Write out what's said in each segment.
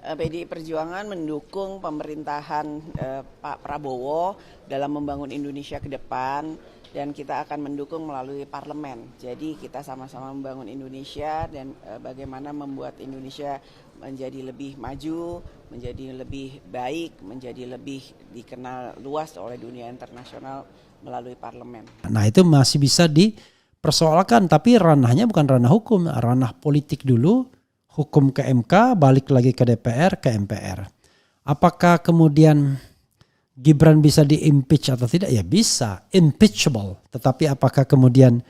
PDI Perjuangan mendukung pemerintahan Pak Prabowo dalam membangun Indonesia ke depan, dan kita akan mendukung melalui parlemen. Jadi kita sama-sama membangun Indonesia dan bagaimana membuat Indonesia menjadi lebih maju, menjadi lebih baik, menjadi lebih dikenal luas oleh dunia internasional melalui parlemen. Nah, itu masih bisa dipersoalkan, tapi ranahnya bukan ranah hukum, ranah politik dulu. Hukum ke MK, balik lagi ke DPR, ke MPR. Apakah kemudian Gibran bisa di-impeach atau tidak? Ya bisa, impeachable. Tetapi apakah kemudian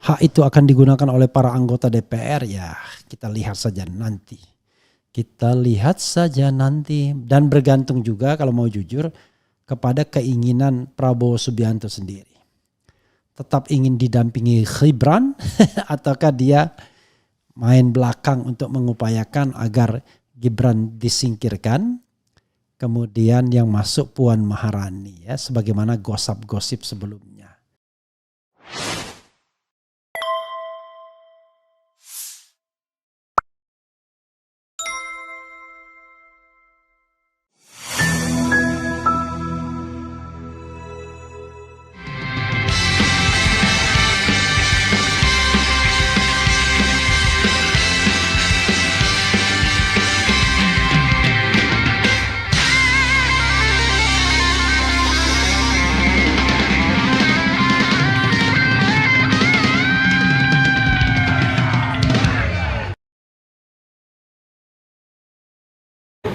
hak itu akan digunakan oleh para anggota DPR? Ya kita lihat saja nanti. Kita lihat saja nanti. Dan bergantung juga kalau mau jujur kepada keinginan Prabowo Subianto sendiri. Tetap ingin didampingi Gibran ataukah dia main belakang untuk mengupayakan agar Gibran disingkirkan, kemudian yang masuk Puan Maharani ya, sebagaimana gosip-gosip sebelumnya.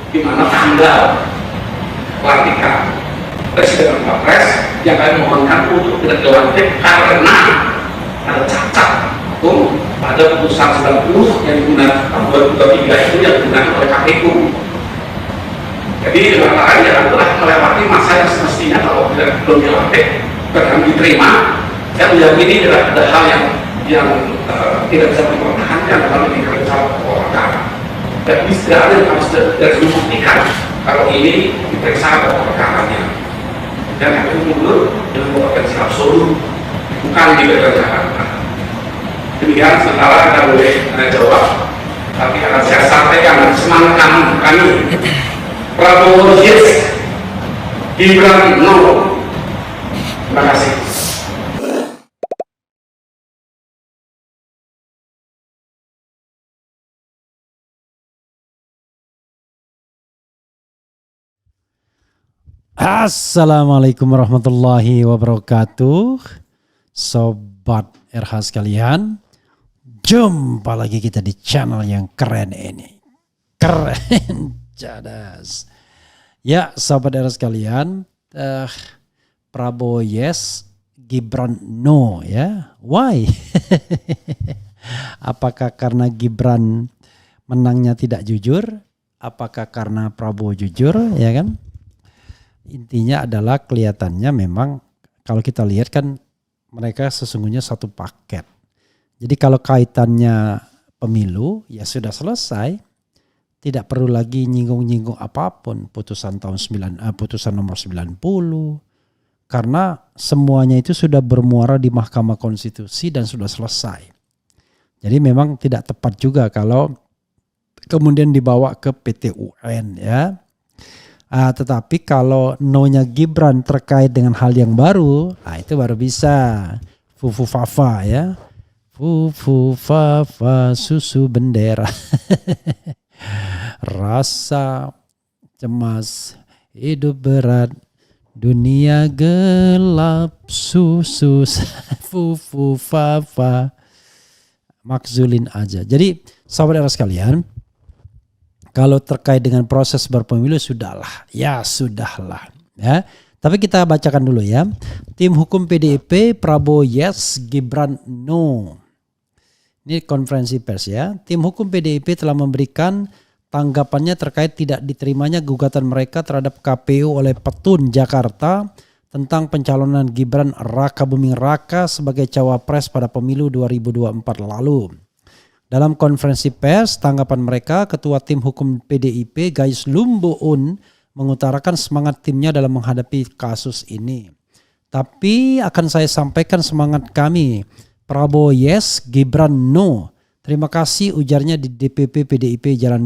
Di mana tanggal pelantikan Presiden dan Wapres yang kami mohonkan untuk tidak dilantik karena ada cacat hukum pada putusan 90 yang digunakan tahun 2023 itu yang digunakan oleh KPU. Jadi dengan lain yang telah melewati masa yang semestinya kalau belum dilantik bahkan diterima. Saya meyakini tidak ada hal yang tidak bisa dipertahankan dalam meningkatkan calon perkara. Dan tidak ada yang harus dibuktikan kalau ini diperiksa pokok perkaranya. Dan yang itu mundur dengan kompetensi absolut, bukan di Jakarta. Demikian sementara Anda boleh jawab, tapi akan saya sampaikan semangat kami. Prabowo yes, Gibran no. Terima kasih. Assalamualaikum warahmatullahi wabarakatuh. Sobat RH sekalian, jumpa lagi kita di channel yang keren ini. Keren, cadas. Ya sobat RH sekalian, Prabowo yes, Gibran no ya. Why? Apakah karena Gibran menangnya tidak jujur? Apakah karena Prabowo jujur, ya kan? Intinya adalah kelihatannya memang kalau kita lihat kan mereka sesungguhnya satu paket. Jadi kalau kaitannya pemilu ya sudah selesai. Tidak perlu lagi nyinggung-nyinggung apapun putusan putusan nomor 90. Karena semuanya itu sudah bermuara di Mahkamah Konstitusi dan sudah selesai. Jadi memang tidak tepat juga kalau kemudian dibawa ke PT UN ya. Tetapi kalau no-nya Gibran terkait dengan hal yang baru, itu baru bisa. Fufu fafa ya. Fufu fafa susu bendera. Rasa cemas, hidup berat, dunia gelap, susu fufu fafa. Makzulin aja. Jadi sahabat era sekalian, kalau terkait dengan proses berpemilu sudahlah, ya sudahlah. Ya. Tapi kita bacakan dulu ya. Tim hukum PDIP, Prabowo yes, Gibran no. Ini konferensi pers ya. Tim hukum PDIP telah memberikan tanggapannya terkait tidak diterimanya gugatan mereka terhadap KPU oleh Petun Jakarta tentang pencalonan Gibran Raka Buming Raka sebagai cawapres pada pemilu 2024 lalu. Dalam konferensi pers, tanggapan mereka, Ketua Tim Hukum PDIP Gayus Lumbuun mengutarakan semangat timnya dalam menghadapi kasus ini. Tapi akan saya sampaikan semangat kami. Prabowo yes, Gibran no. Terima kasih ujarnya di DPP PDIP Jalan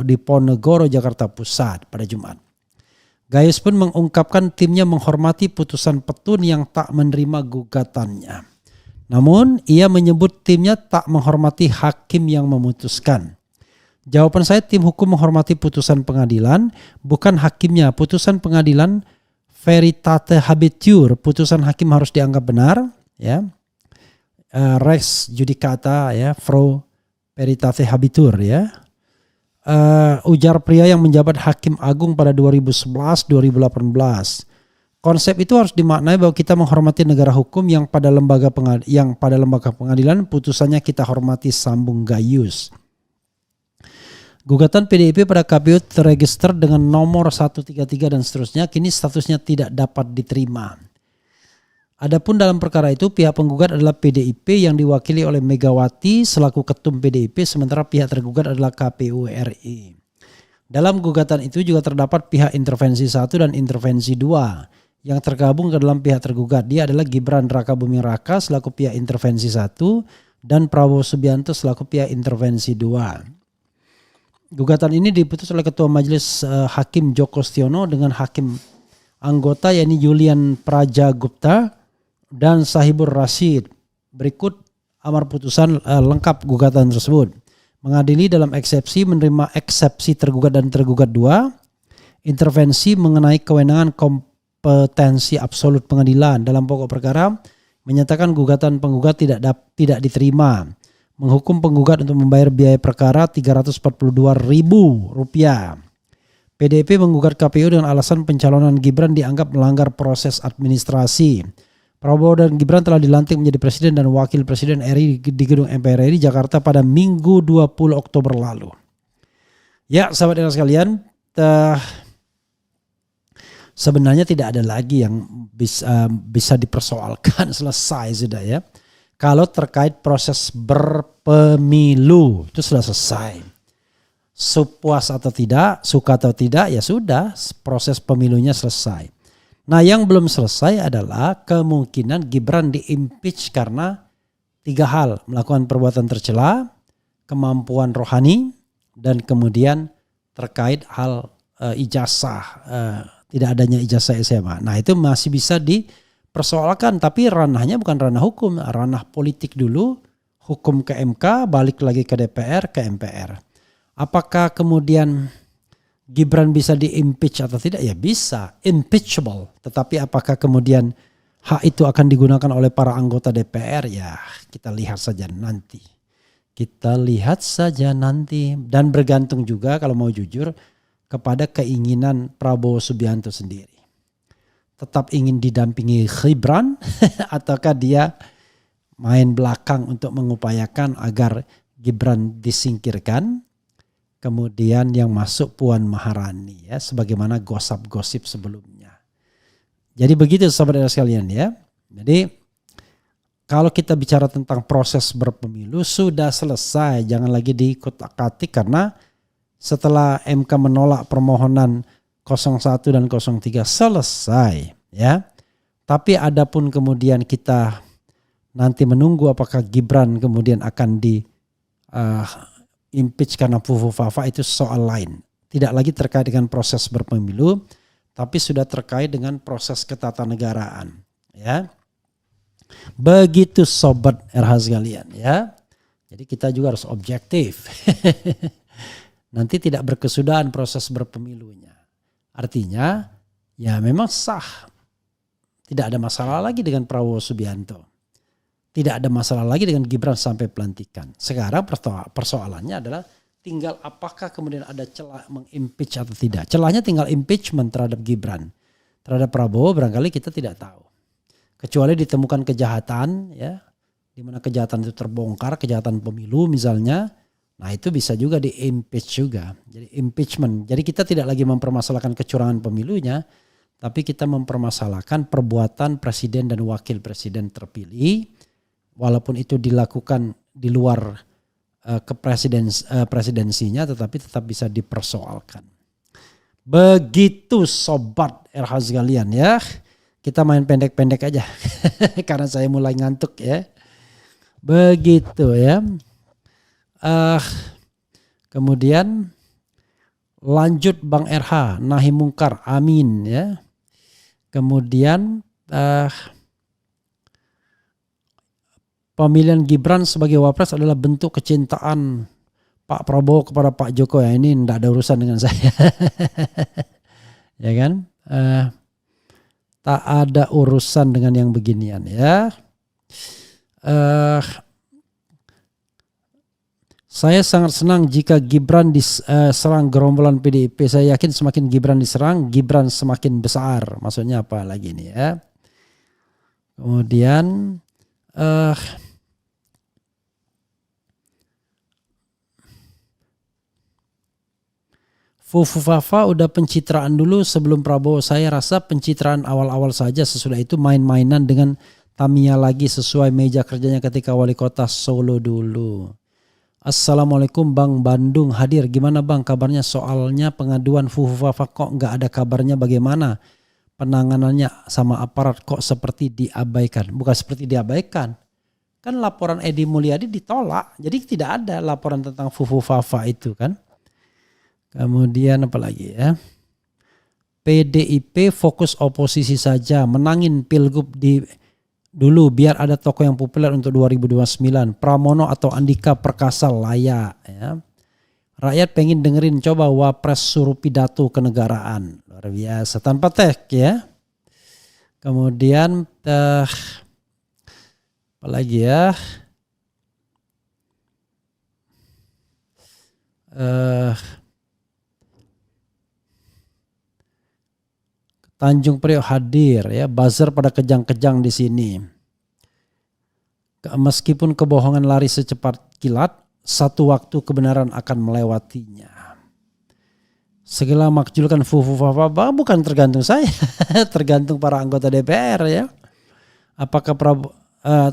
di Ponegoro, Jakarta Pusat pada Jumat. Gayus pun mengungkapkan timnya menghormati putusan petun yang tak menerima gugatannya. Namun ia menyebut timnya tak menghormati hakim yang memutuskan. Jawaban saya, tim hukum menghormati putusan pengadilan, bukan hakimnya. Putusan pengadilan veritate habetur, putusan hakim harus dianggap benar, ya. Res judicata, ya, pro veritate habetur, ya. Ujar pria yang menjabat hakim agung pada 2011-2018. Konsep itu harus dimaknai bahwa kita menghormati negara hukum yang pada lembaga pengadilan putusannya kita hormati, sambung Gayus. Gugatan PDIP pada KPU terregister dengan nomor 133 dan seterusnya, kini statusnya tidak dapat diterima. Adapun dalam perkara itu pihak penggugat adalah PDIP yang diwakili oleh Megawati selaku ketum PDIP, sementara pihak tergugat adalah KPU RI. Dalam gugatan itu juga terdapat pihak intervensi 1 dan intervensi 2 yang tergabung ke dalam pihak tergugat. Dia adalah Gibran Rakabuming Raka selaku pihak intervensi 1 dan Prabowo Subianto selaku pihak intervensi 2. Gugatan ini diputus oleh Ketua Majelis Hakim Joko Stiono dengan hakim anggota yakni Julian Prajagupta dan Sahibur Rashid. Berikut amar putusan lengkap gugatan tersebut. Mengadili dalam eksepsi menerima eksepsi tergugat dan tergugat 2. Intervensi mengenai kewenangan kompetensi absolut pengadilan. Dalam pokok perkara menyatakan gugatan penggugat tidak diterima. Menghukum penggugat untuk membayar biaya perkara Rp342.000. PDIP menggugat KPU dengan alasan pencalonan Gibran dianggap melanggar proses administrasi. Prabowo dan Gibran telah dilantik menjadi presiden dan wakil presiden RI di gedung MPR RI Jakarta pada Minggu 20 Oktober lalu. Ya, sahabat sekalian, sebenarnya tidak ada lagi yang bisa dipersoalkan, selesai sudah ya. Kalau terkait proses berpemilu itu sudah selesai. Puas atau tidak, suka atau tidak, ya sudah, proses pemilunya selesai. Nah, yang belum selesai adalah kemungkinan Gibran di-impeach karena 3 hal. Melakukan perbuatan tercela, kemampuan rohani, dan kemudian terkait hal ijazah, tidak adanya ijazah SMA. Nah, itu masih bisa dipersoalkan, tapi ranahnya bukan ranah hukum, ranah politik dulu, hukum ke MK, balik lagi ke DPR, ke MPR. Apakah kemudian Gibran bisa di-impeach atau tidak? Ya bisa, impeachable. Tetapi apakah kemudian hak itu akan digunakan oleh para anggota DPR? Ya kita lihat saja nanti. Dan bergantung juga kalau mau jujur kepada keinginan Prabowo Subianto sendiri. Tetap ingin didampingi Gibran ataukah dia main belakang untuk mengupayakan agar Gibran disingkirkan? Kemudian yang masuk Puan Maharani, ya, sebagaimana gosip sebelumnya. Jadi begitu sahabat sekalian ya. Jadi kalau kita bicara tentang proses berpemilu sudah selesai, jangan lagi diikuti karena setelah MK menolak permohonan 01 dan 03 selesai ya. Tapi adapun kemudian kita nanti menunggu apakah Gibran kemudian akan impeach karena fufu-fafa, itu soal lain. Tidak lagi terkait dengan proses berpemilu, tapi sudah terkait dengan proses ketatanegaraan. Ya, begitu sobat RH sekalian ya. Jadi kita juga harus objektif. Nanti tidak berkesudahan proses berpemilunya. Artinya ya memang sah. Tidak ada masalah lagi dengan Prabowo Subianto. Tidak ada masalah lagi dengan Gibran sampai pelantikan. Sekarang persoalannya adalah tinggal apakah kemudian ada celah mengimpeach atau tidak. Celahnya tinggal impeachment terhadap Gibran. Terhadap Prabowo barangkali kita tidak tahu. Kecuali ditemukan kejahatan ya, di mana kejahatan itu terbongkar, kejahatan pemilu misalnya. Nah, itu bisa juga di-impeach juga. Jadi impeachment. Jadi kita tidak lagi mempermasalahkan kecurangan pemilunya, tapi kita mempermasalahkan perbuatan presiden dan wakil presiden terpilih. Walaupun itu dilakukan di luar presidensinya, tetapi tetap bisa dipersoalkan. Begitu sobat RH sekalian ya. Kita main pendek-pendek aja karena saya mulai ngantuk ya. Begitu ya. Kemudian lanjut Bang RH, nahi mungkar, amin ya. Kemudian pemilihan Gibran sebagai wapres adalah bentuk kecintaan Pak Prabowo kepada Pak Jokowi. Ya, ini tidak ada urusan dengan saya. Ya kan? Tak ada urusan dengan yang beginian ya. Saya sangat senang jika Gibran diserang gerombolan PDIP. Saya yakin semakin Gibran diserang, Gibran semakin besar. Maksudnya apa lagi nih ya? Kemudian Fufu Fafa udah pencitraan dulu sebelum Prabowo. Saya rasa pencitraan awal-awal saja, sesudah itu main-mainan dengan Tamiya lagi sesuai meja kerjanya ketika wali kota Solo dulu. Assalamualaikum Bang Bandung hadir. Gimana Bang kabarnya? Soalnya pengaduan Fufu Fafa kok nggak ada kabarnya, bagaimana penanganannya sama aparat kok seperti diabaikan? Bukan seperti diabaikan. Kan laporan Edi Mulyadi ditolak. Jadi tidak ada laporan tentang Fufu Fafa itu kan. Kemudian apa lagi ya? PDIP fokus oposisi saja, menangin pilgub dulu biar ada tokoh yang populer untuk 2029. Pramono atau Andika Perkasa layak ya. Rakyat pengen dengerin, coba wapres suruh pidato kenegaraan. Luar biasa tanpa teks ya. Kemudian apa lagi ya? Tanjung Priok hadir ya, buzzer pada kejang-kejang di sini. Meskipun kebohongan lari secepat kilat, satu waktu kebenaran akan melewatinya. Segala makjulkan Fufu Fafa bukan tergantung saya, tergantung para anggota DPR ya. Apakah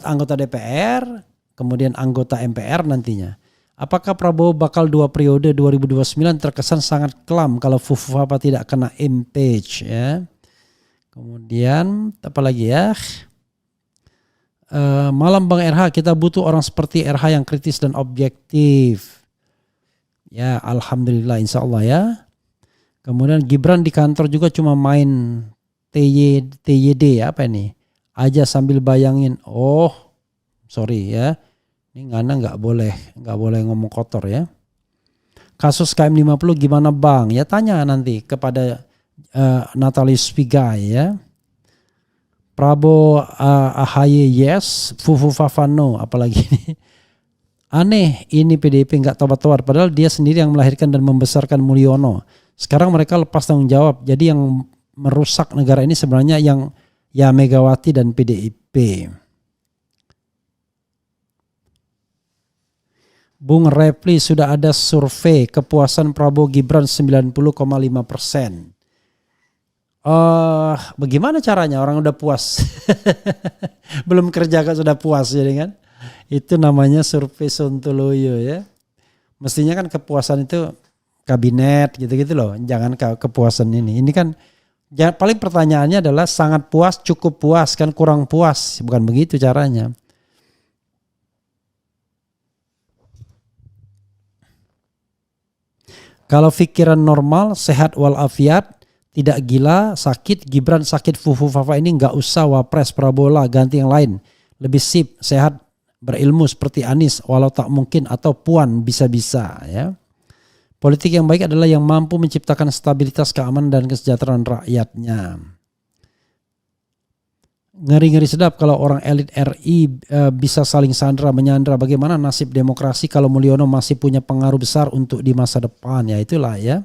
anggota DPR, kemudian anggota MPR nantinya. Apakah Prabowo bakal 2 periode 2029? Terkesan sangat kelam kalau Fufu Fafa tidak kena impeach ya. Kemudian apa lagi ya? Malam Bang RH, kita butuh orang seperti RH yang kritis dan objektif. Ya alhamdulillah insya Allah ya. Kemudian Gibran di kantor juga cuma main TYD apa ini? Aja sambil bayangin. Oh sorry ya. Ini Ngana nggak boleh ngomong kotor ya. Kasus KM50 gimana Bang? Ya tanya nanti kepada Natalius Pigai ya. Prabowo AHY yes, Fufu Fafa no, apalagi ini. Aneh ini PDIP nggak tobat-tobat padahal dia sendiri yang melahirkan dan membesarkan Mulyono. Sekarang mereka lepas tanggung jawab. Jadi yang merusak negara ini sebenarnya yang ya Megawati dan PDIP. Bung Repli, sudah ada survei kepuasan Prabowo Gibran 90,5%. Bagaimana caranya orang udah puas? Belum kerja kan sudah puas jadi kan? Itu namanya survei Sontoloyo ya. Mestinya kan kepuasan itu kabinet gitu-gitu loh. Jangan kepuasan ini. Ini kan paling pertanyaannya adalah sangat puas, cukup puas, kan kurang puas. Bukan begitu caranya. Kalau pikiran normal, sehat walafiat, tidak gila, sakit, Gibran sakit, Fufu Fafa ini nggak usah wapres, Prabowo lah, ganti yang lain. Lebih sip, sehat, berilmu seperti Anies, walau tak mungkin, atau Puan bisa-bisa ya. Politik yang baik adalah yang mampu menciptakan stabilitas, keamanan dan kesejahteraan rakyatnya. Ngeri-ngeri sedap kalau orang elit RI bisa saling sandra menyandra. Bagaimana nasib demokrasi kalau Mulyono masih punya pengaruh besar untuk di masa depan? Ya itulah ya.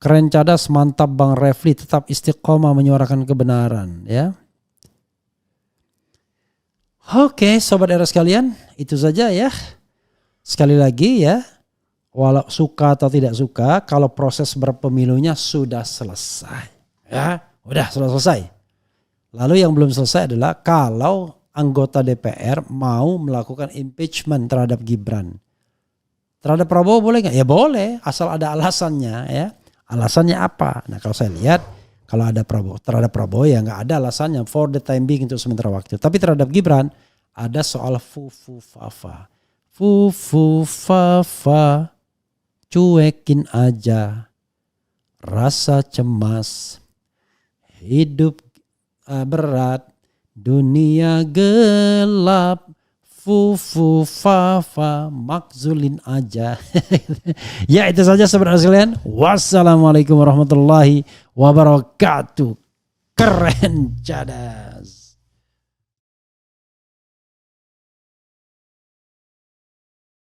Keren, cadas, mantap Bang Refli, tetap istiqomah menyuarakan kebenaran ya. Oke sobat era sekalian, itu saja ya. Sekali lagi ya, walau suka atau tidak suka, kalau proses berpemilunya sudah selesai ya, udah selesai. Lalu yang belum selesai adalah kalau anggota DPR mau melakukan impeachment terhadap Gibran. Terhadap Prabowo boleh nggak? Ya boleh, asal ada alasannya ya. Alasannya apa? Nah kalau saya lihat, kalau ada terhadap Prabowo ya nggak ada alasannya for the time being untuk sementara waktu. Tapi terhadap Gibran ada soal Fufu Fafa. Fufu Fafa cuekin aja rasa cemas, hidup berat, dunia gelap, fu fa fa, makzulin aja. Ya itu saja saudara sekalian. Wassalamualaikum warahmatullahi wabarakatuh. Keren cadas.